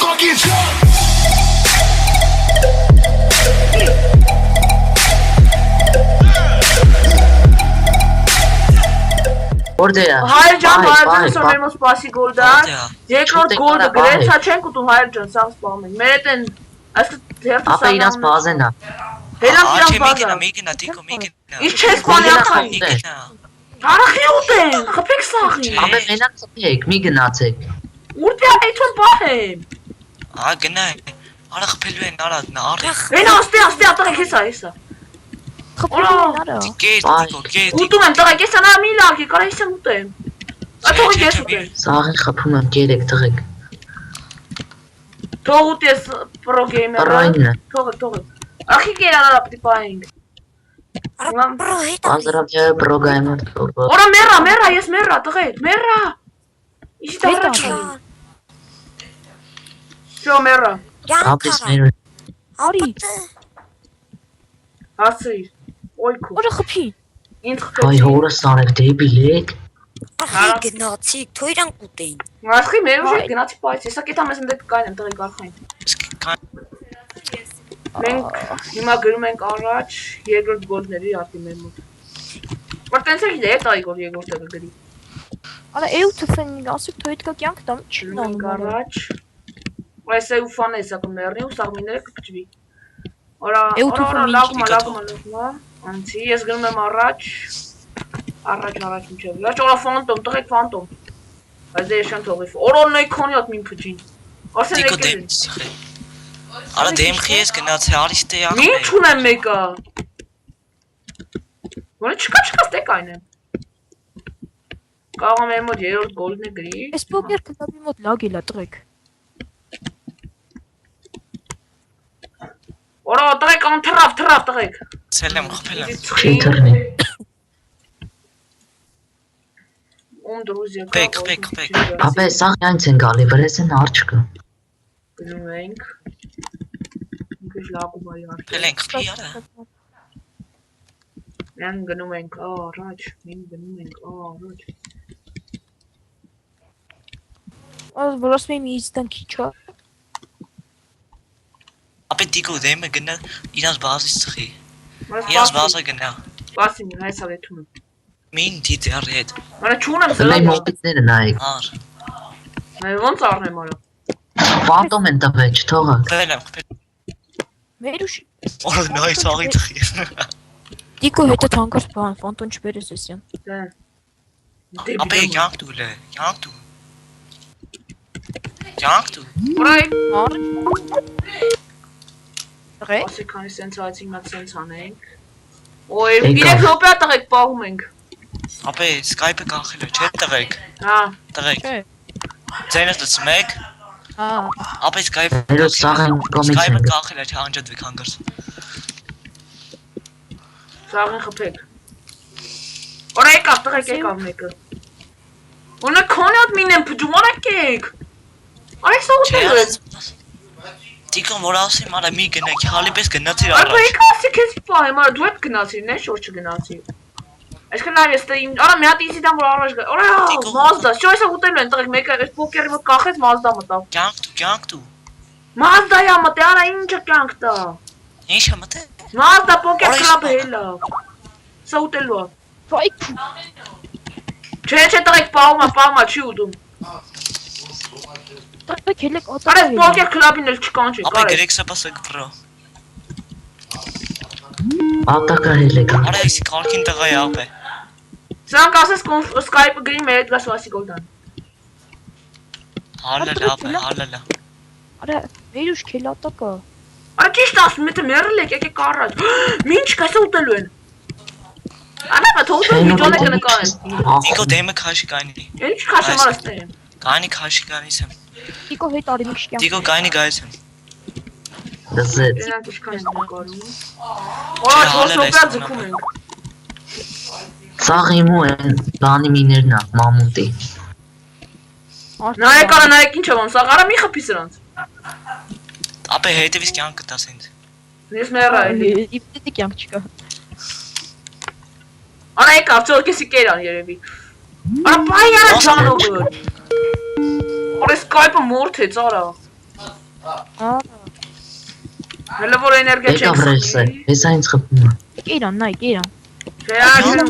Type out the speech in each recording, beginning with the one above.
fucking truck. Orada. Hayır can vardı sonra elmas basi goldan. Երկրորդ գոլը գրեց, հա չենք ուտում հայր ջան, սա սպանում ենք։ Մեր հետ են այսպես հերթը Ապա իրաց բազեն է։ Հելան իրան Մեկինա, բազա։ մեկինա, տիկո, մեկինա։ Ինչ չես սպանի ախայն։ Մեկինա։ Արախի ուտեն, խփեք սաղի։ Ապա մենակ ծփեք, մի գնացեք։ Ուր դե այդուն պահեմ։ Ա գնա։ Արա խփելու են, արա, նարի։ Վեն աստե ատղեք հեսա։ Խփելիները։ Գետ, տիկո, գետ։ Ուտում եմ տղեկ, ես անա մի լագի, կարա ես եմ ուտեմ։ Աթողիկ ես ուտեմ։ Սաղին խփում եմ գերեք տղեք։ Թող ուտ ես պրո գեյմերը։ Պրոյնն է։ Թող։ Ախի գերանալա պտի պահենք։ Բրո հետ։ Ազրավյա պրոգայմը թող։ Օրա մերա, ես մերա, տղեկ, մերա։ Իշի տղեկ։ Շո մերա։ Ապիս մեր Արի, Հասրիր։ Ոյքու։ որը խփի։ Ինձ հայ խփեցի։ հորը սարեք դեբիլեք։ Ախի գնացիք, թո իրանք ուտեին։ Ասխի մեր ուժը գնացի պայց, հեսա կետա մեզ ընդեք կայն եմ տղեկ արխային։ Մենք հիմա գրում ենք առաջ երկրորդ գոլների արտի մեր մոտ։ Որ տենց է գիտե տայի գոլ երկրորդը գրի։ Արա էութն ասիկ թո հետքա կյանք տամ չի Մենք նանում։ առաջ։ Այս է ուֆան է սա կմեռնի ու սաղմիները կպճվի։ Օրա լագումա։ Անցի, ես գրում եմ առաջ մինչև։ Լաչ օրա ֆանտոմ, տղեկ ֆանտոմ։ Այս դե եշան թողի։ Օրոնն էի քոնի հատ մին փջին։ Ասեն Տիկո եկել։ դեմ սխե։ Արա դեմ խես գնացի արիստե ախ։ Մի չունեմ մեկը։ Որը չկա ստեկ այն եմ։ Կարող եմ մեր մոտ երրորդ գոլն է գրի։ Այս պոկեր կտաբի մոտ լագ էլա տղեկ։ Օրա տղեկ ան թռավ տղեկ։ Ցել եմ խփել եմ։ Չի թռնի։ Ում դրուզիա։ Պեկ։ Ապա սաղ յանց են գալի, վրես են արջկը։ Գնում ենք։ Ինքս լագում այ արդ։ Խփել ենք խփի արա։ Մենք գնում ենք առաջ։ Ազ որոս մի իստան քիչա։ Ապա տիկո դեմը գնա իրանց բազից ծխի։ Իրանց բազա գնա։ Բասի մի հայ սավեթում եմ։ Մին դիտար հետ։ Մանա չունեմ Դե զլա։ մոպիտները նայեք։ Ար։ Մեր ոնց առնեմ արա։ Ֆանտոմ են տվել, չթողը։ Խփել եմ խփել։ Մերուշ։ Օր նայ ցաղի ծխի։ Դիկո հետը թանկարս բան, ֆանտոն չբերես էսյան։ Դե։ Ապա յանք դու լե, յանք դու։ Յանք դու։ Որայ։ Արի։ Տղեկ։ Ասի քանի սենց այցի մատ սենց անենք։ Ոյ, 3 րոպե տղեկ պահում ենք։ Ապա Skype-ը կանխել է, չէ՞ տղեկ։ Հա։ Տղեկ։ Չէ։ Ձայնս դու մեկ։ Հա։ Ապա Skype-ը Մեր սաղին կոմիքս Skype-ը են։ կանխել է, չանջատվի հանգարս։ Սաղին խփեք։ Օրա եկավ տղեկ եկավ մեկը։ Ունը քոնի հատ մին եմ փջում արակեք։ Այս ուտել։ Տիկո մորասի մարա մի գնա, քալի պես գնացի Այո, առաջ։ եկա ասի քեզ պահեմ, արա դու հետ գնացիր, նե շոր չգնացի։ Այսքան լավ ես տա իմ, արա մի հատ ինձ դամ որ առաջ գա։ Օրա, Mazda, շո այսա ուտելու են տղեկ մեկը այս պոկերի մոտ կախեց Mazda մտավ։ Կյանք դու։ Mazda-յա մտե, արա ինչը կյանք տա։ Ինչ է մտե։ Mazda պոկեր կլապը հելա։ Սա ուտելու է։ Վայք։ Չէ, տղեկ պահումա, չի ուտում։ Տղեկ հելեք Արա ոտա։ պոկեր կլապին էլ չկանչի, Ապա կարես։ գրեք սպասեք բրո։ Ատակա հելեք։ Արա էսի կարգին տղա է ապե։ Սրանք ասես Skype-ը գրի մեր հետ գաս վասի գոլդան։ Հալալա ապե, հալալա։ Արա մերուշ քելատակա։ Արա ճիշտ ասում, եթե մեռել եք, եկեք առաջ։ Մինչ կասա ուտելու են։ Արա բա թող վիդեոն կնկարեն։ Տիկո դեմը քաշի կանի։ Ինչ քաշեմ արստեմ։ Կանի քաշի կանիս եմ։ Դիկո հետ արի մի քիչ։ Տիկո կանի գայս եմ։ Դզեց։ Նրանք ինչքան են նկարում։ Օրա, ո՞ր սոպեր ձգում ենք։ Սաղ իմու են բանի միներն է, մամուտի։ Նայեք արա, նայեք ինչ եմ անում, սաղ արա մի խփի սրանց։ Ապե հետևից կյանք կտաս ինձ։ Ես մեռա էլի։ Իպտի կյանք չկա։ Արա եկավ, ծորկեսի կերան երևի։ Արա բայ արա ջանովը։ Արա Skype-ը մորթեց, արա։ Aa, Հələ որ էներգիա Եկա չենք վրեսը, սնի։ ես այնց խպում եմ։ Իրան, նայ, իրան։ Չէ, այժմ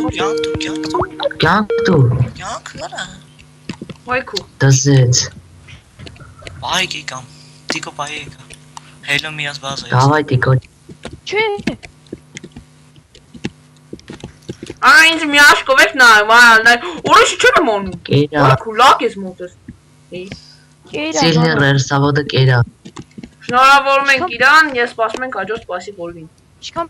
Կյանք դու, Yank ora. ոյքու։ դզեց, Bayge kam. Tiko bayge. Hello miyaz bazı. գավայ տիկո, Չէ։ Արա ինձ մի աշկով եք նայում, այլ նայ։ Ուրիշ չեմ անում։ կերա, Ոյքու լակ ես մոտես։ սիրնի Իրան։ ռերսավոդը կերա, Շնորհավորում ենք իրան, ես սպասում ենք հաջորդ սպասի բոլվին։ Ինչքան